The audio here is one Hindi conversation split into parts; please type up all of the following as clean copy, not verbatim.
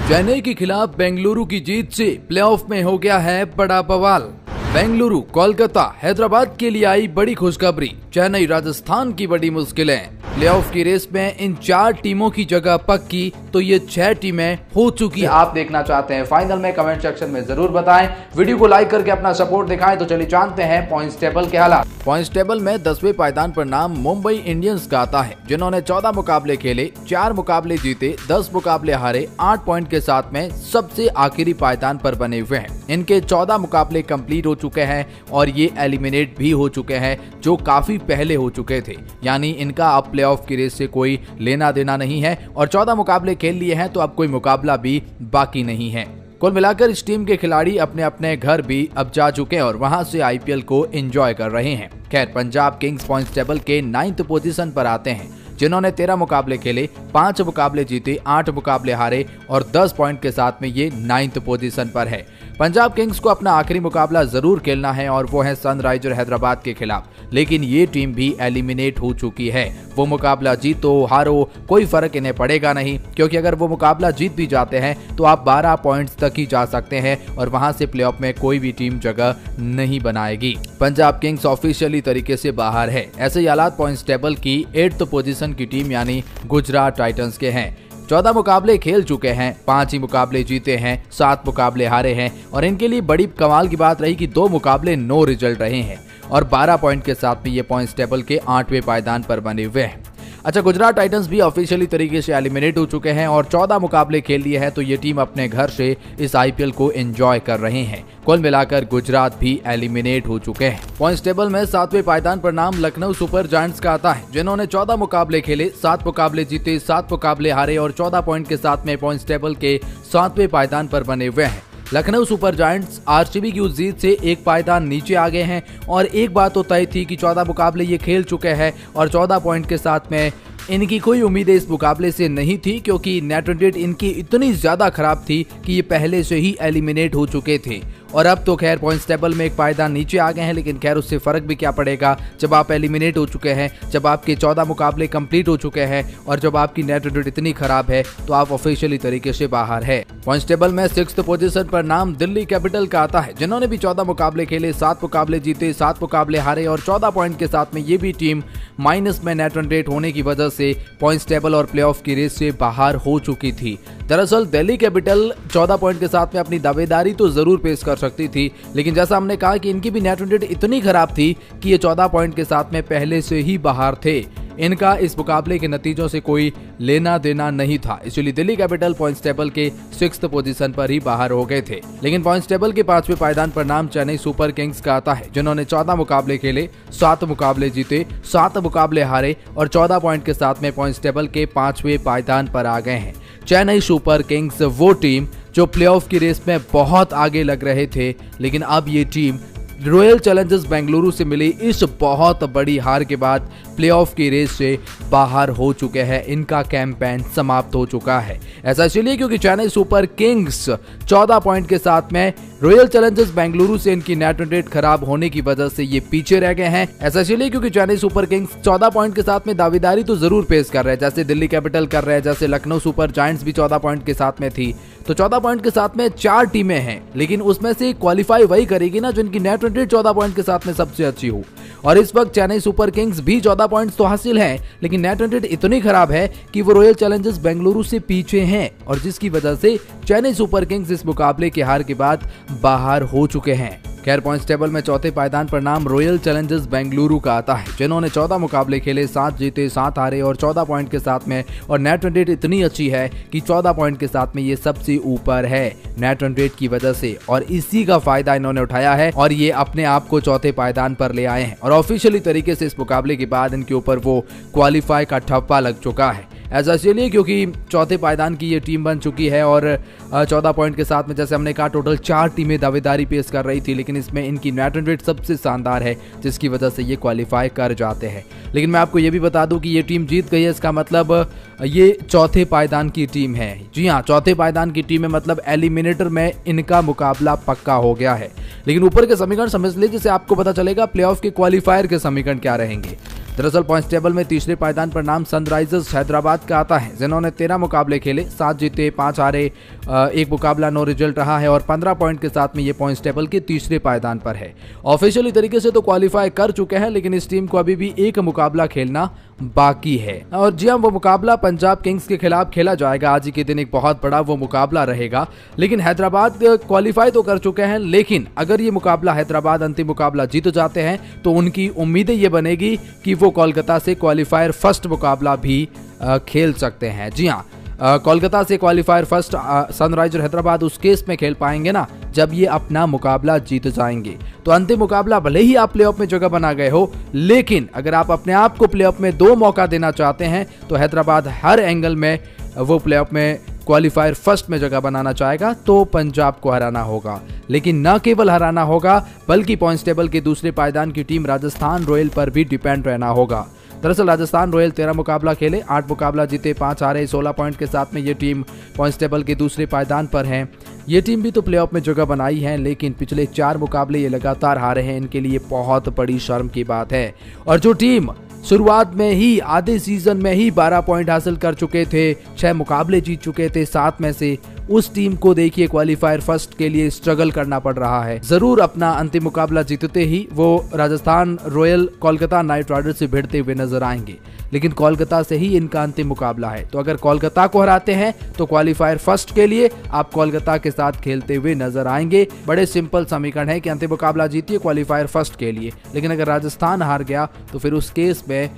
चेन्नई के खिलाफ बेंगलुरु की जीत से प्लेऑफ में हो गया है बड़ा बवाल। बेंगलुरु, कोलकाता, हैदराबाद के लिए आई बड़ी खुशखबरी। चेन्नई, राजस्थान की बड़ी मुश्किलें। प्लेऑफ की रेस में इन 4 टीमों की जगह पक्की तो ये 6 टीमें हो चुकी हैं। आप देखना चाहते हैं फाइनल में? कमेंट सेक्शन में जरूर बताएं। वीडियो को लाइक करके अपना सपोर्ट दिखाएं। तो चलिए जानते हैं पॉइंट्स टेबल के हालात। पॉइंट्स टेबल में 10वें पायदान पर नाम मुंबई इंडियंस का आता है, जिन्होंने 14 मुकाबले खेले, 4 मुकाबले जीते, 10 मुकाबले हारे, 8 पॉइंट के साथ में सबसे आखिरी पायदान पर बने हुए हैं। इनके 14 मुकाबले कंप्लीट हो चुके हैं और ये एलिमिनेट भी हो चुके हैं, जो काफी पहले हो चुके थे। यानी इनका अब प्लेऑफ की रेस से कोई लेना देना नहीं है और 14 मुकाबले खेल लिए हैं तो अब कोई मुकाबला भी बाकी नहीं है। कुल मिलाकर इस टीम के खिलाड़ी अपने अपने घर भी अब जा चुके हैं और वहां से आईपीएल को एंजॉय कर रहे हैं। खैर, पंजाब किंग्स पॉइंट्स टेबल के 9th पोजीशन पर आते हैं, जिन्होंने 13 मुकाबले खेले, 5 मुकाबले जीते, 8 मुकाबले हारे और 10 पॉइंट के साथ में ये 9th पोजीशन पर है। पंजाब किंग्स को अपना आखिरी मुकाबला जरूर खेलना है और वो है सनराइजर हैदराबाद के खिलाफ, लेकिन ये टीम भी एलिमिनेट हो चुकी है। वो मुकाबला जीतो हारो कोई फर्क इन्हें पड़ेगा नहीं, क्योंकि अगर वो मुकाबला जीत भी जाते हैं तो आप 12 पॉइंट्स तक ही जा सकते हैं और वहां से प्लेऑफ में कोई भी टीम जगह नहीं बनाएगी। पंजाब किंग्स ऑफिशियली तरीके से बाहर है। ऐसे ही हालात पॉइंट्स टेबल की 8th पोजीशन की टीम यानी गुजरात टाइटंस के हैं। 14 मुकाबले खेल चुके हैं, 5 ही मुकाबले जीते हैं, 7 मुकाबले हारे हैं और इनके लिए बड़ी कमाल की बात रही कि 2 मुकाबले नो रिजल्ट रहे हैं और 12 पॉइंट के साथ में ये पॉइंट्स टेबल के 8वें पायदान पर बने हुए हैं। अच्छा, गुजरात टाइटंस भी ऑफिशियली तरीके से एलिमिनेट हो चुके हैं और 14 मुकाबले खेल लिए हैं, तो ये टीम अपने घर से इस आईपीएल को एंजॉय कर रहे हैं। कुल मिलाकर गुजरात भी एलिमिनेट हो चुके हैं। पॉइंट्स टेबल में 7वें पायदान पर नाम लखनऊ सुपर जायंट्स का आता है, जिन्होंने 14 मुकाबले खेले, 7 मुकाबले जीते, 7 मुकाबले हारे और 14 पॉइंट के साथ में पॉइंट्स टेबल के 7वें पायदान पर बने हुए हैं। लखनऊ सुपर जायंट्स आरसीबी की उस जीत से एक पायदान नीचे आ गए हैं और एक बात तो तय थी कि 14 मुकाबले ये खेल चुके हैं और 14 पॉइंट के साथ में इनकी कोई उम्मीदें इस मुकाबले से नहीं थी, क्योंकि नेट रन रेट इनकी इतनी ज्यादा खराब थी कि ये पहले से ही एलिमिनेट हो चुके थे। और अब तो खैर पॉइंट्स टेबल में एक पायदान नीचे आ गए हैं, लेकिन खैर उससे फर्क भी क्या पड़ेगा जब आप एलिमिनेट हो चुके हैं, जब आपके 14 मुकाबले कंप्लीट हो चुके हैं और जब आपकी नेट रन रेट इतनी खराब है तो आप ऑफिशियली तरीके से बाहर है। पॉइंट्स टेबल में 6th पोजीशन पर नाम दिल्ली कैपिटल का आता है, जिन्होंने भी 14 मुकाबले खेले, 7 मुकाबले जीते, 7 मुकाबले हारे और 14 पॉइंट के साथ में ये भी टीम माइनस में नेट रन रेट होने की वजह से पॉइंट्स टेबल और प्लेऑफ की रेस से बाहर हो चुकी थी। दरअसल दिल्ली कैपिटल 14 पॉइंट के साथ में अपनी दावेदारी तो जरूर पेश कर सकती थी, लेकिन जैसा हमने कहा कि इनकी भी नेट रन रेट इतनी खराब थी कि ये 14 पॉइंट के साथ में पहले से ही बाहर थे। इनका इस मुकाबले के नतीजों से कोई लेना देना नहीं था, इसलिए दिल्ली कैपिटल पॉइंट्स टेबल के 6th पोजीशन पर ही बाहर हो गए थे। लेकिन पॉइंट्स टेबल के 5वें पायदान पर नाम चेन्नई सुपर किंग्स का आता है, जिन्होंने 14 मुकाबले खेले, 7 मुकाबले जीते, 7 मुकाबले हारे और 14 पॉइंट के साथ में पॉइंट्स टेबल के 5वें पायदान पर आ गए हैं। चेन्नई सुपर किंग्स वो टीम जो प्लेऑफ की रेस में बहुत आगे लग रहे थे, लेकिन अब ये टीम रॉयल चैलेंजर्स बेंगलुरु से मिली इस बहुत बड़ी हार के बाद प्लेऑफ की रेस से बाहर हो चुके हैं। इनका कैंपेन समाप्त हो चुका है। ऐसा इसलिए क्योंकि चेन्नई सुपर किंग्स 14 पॉइंट के साथ में रॉयल चैलेंजर्स बेंगलुरु से इनकी नेट रन रेट खराब होने की वजह से ये पीछे रह गए हैं। ऐसा इसलिए क्योंकि चेन्नई सुपर किंग्स 14 पॉइंट के साथ में दावेदारी तो जरूर पेश कर रहे हैं, जैसे दिल्ली कैपिटल कर रहे हैं, जैसे लखनऊ सुपर जायंट्स भी 14 पॉइंट के साथ में थी। तो 14 पॉइंट के साथ में 4 टीमें हैं, लेकिन उसमें से क्वालिफाई वही करेगी ना जिनकी नेट रन रेट 14 पॉइंट के साथ में सबसे अच्छी हो। और इस वक्त चेन्नई सुपर किंग्स भी 14 पॉइंट्स तो हासिल हैं, लेकिन नेट रन रेट इतनी खराब है कि वो रॉयल चैलेंजर्स बेंगलुरु से पीछे हैं और जिसकी वजह से चेन्नई सुपर किंग्स इस मुकाबले के हार के बाद बाहर हो चुके हैं। खैर, पॉइंट्स टेबल में 4थे पायदान पर नाम रॉयल चैलेंजर्स बेंगलुरु का आता है, जिन्होंने 14 मुकाबले खेले, 7 जीते, 7 हारे और 14 पॉइंट के साथ में और नेट रन रेट इतनी अच्छी है कि 14 पॉइंट के साथ में ये सबसे ऊपर है नेट रन रेट की वजह से, और इसी का फायदा इन्होंने उठाया है और ये अपने आप को 4थे पायदान पर ले आए हैं और ऑफिशियली तरीके से इस मुकाबले के बाद इनके ऊपर वो क्वालिफाई का ठप्पा लग चुका है। ऐसा इसलिए क्योंकि 4थे पायदान की ये टीम बन चुकी है और 14 पॉइंट के साथ में जैसे हमने कहा टोटल 4 टीमें दावेदारी पेश कर रही थी, लेकिन इसमें इनकी नेट रन रेट सबसे शानदार है, जिसकी वजह से ये क्वालिफाई कर जाते हैं। लेकिन मैं आपको ये भी बता दूं कि ये टीम जीत गई है, इसका मतलब ये 4थे पायदान की टीम है। जी हाँ, 4थे पायदान की टीम है, मतलब एलिमिनेटर में इनका मुकाबला पक्का हो गया है। लेकिन ऊपर के समीकरण समझ लीजिए, जिससे आपको पता चलेगा प्लेऑफ के क्वालिफायर के समीकरण क्या रहेंगे। दरअसल पॉइंट्स टेबल में तीसरे पायदान पर नाम सनराइजर्स हैदराबाद हैदराबाद का आता है, जिन्होंने 13 मुकाबले खेले, 7 जीते 5 हारे, 1 मुकाबला नो रिजल्ट रहा है और 15 पॉइंट के साथ में ये पॉइंट्स टेबल के तीसरे पायदान पर है। ऑफिशियली तरीके से तो क्वालिफाई कर चुके हैं, लेकिन इस टीम को अभी भी एक मुकाबला खेलना बाकी है। और जी हाँ, वो मुकाबला पंजाब किंग्स के खिलाफ खेला जाएगा। आज ही के दिन एक बहुत बड़ा वो मुकाबला रहेगा। लेकिन हैदराबाद क्वालिफाई तो कर चुके हैं, लेकिन अगर ये मुकाबला हैदराबाद अंतिम मुकाबला जीत जाते हैं तो उनकी उम्मीदें ये बनेगी कि वो कोलकाता से क्वालिफायर फर्स्ट मुकाबला भी खेल सकते हैं। जी हाँ, कोलकाता से क्वालिफायर फर्स्ट सनराइजर हैदराबाद उस केस में खेल पाएंगे ना जब ये अपना मुकाबला जीत जाएंगे। तो अंतिम मुकाबला भले ही आप प्लेऑफ में जगह बना गए हो, लेकिन अगर आप अपने आप को प्लेऑफ में 2 मौका देना चाहते हैं तो हैदराबाद हर एंगल में वो प्लेऑफ में क्वालिफायर फर्स्ट में जगह बनाना चाहेगा, तो पंजाब को हराना होगा। लेकिन न केवल हराना होगा बल्कि पॉइंट्स टेबल के दूसरे पायदान की टीम राजस्थान रॉयल पर भी डिपेंड रहना होगा। दरअसल राजस्थान रॉयल 13 मुकाबला खेले, 8 मुकाबला जीते 5 हारे, 16 पॉइंट के साथ में ये टीम पॉइंट्स टेबल के दूसरे पायदान पर है। ये टीम भी तो प्लेऑफ में जगह बनाई है, लेकिन पिछले 4 मुकाबले ये लगातार हारे हैं। इनके लिए बहुत बड़ी शर्म की बात है। और जो टीम शुरुआत में ही आधे सीजन में ही 12 पॉइंट हासिल कर चुके थे, 6 मुकाबले जीत चुके थे 7 में से, उस टीम को देखिए क्वालिफायर फर्स्ट के लिए स्ट्रगल करना पड़ रहा है। जरूर अपना अंतिम मुकाबला जीतते ही वो Rajasthan royal Kolkata night Riders से भिड़ते हुए नजर आएंगे, लेकिन कोलकाता से ही इनका अंतिम मुकाबला है। तो अगर कोलकाता को हराते हैं तो क्वालिफायर फर्स्ट के लिए आप कोलकाता के साथ खेलते हुए नजर आएंगे। बड़े सिंपल समीकरण है कि अंतिम मुकाबला जीतिए क्वालिफायर फर्स्ट के लिए, लेकिन अगर राजस्थान हार गया तो फिर उस केस में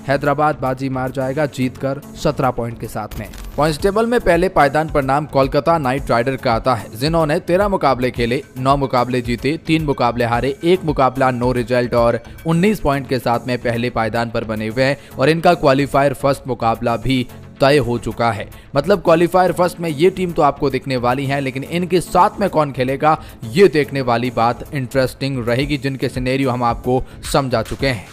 हैदराबाद बाजी मार जाएगा जीतकर 17 पॉइंट के साथ में। पॉइंट्स टेबल में पहले पायदान पर नाम कोलकाता नाइट राइडर का आता है, जिन्होंने 13 मुकाबले खेले, 9 मुकाबले जीते, 3 मुकाबले हारे, 1 मुकाबला नो रिजल्ट और 19 पॉइंट के साथ में पहले पायदान पर बने हुए हैं। और इनका क्वालिफायर फर्स्ट मुकाबला भी तय हो चुका है। मतलब क्वालिफायर फर्स्ट में ये टीम तो आपको दिखने वाली है, लेकिन इनके साथ में कौन खेलेगा ये देखने वाली बात इंटरेस्टिंग रहेगी, जिनके सिनेरियो हम आपको समझा चुके हैं।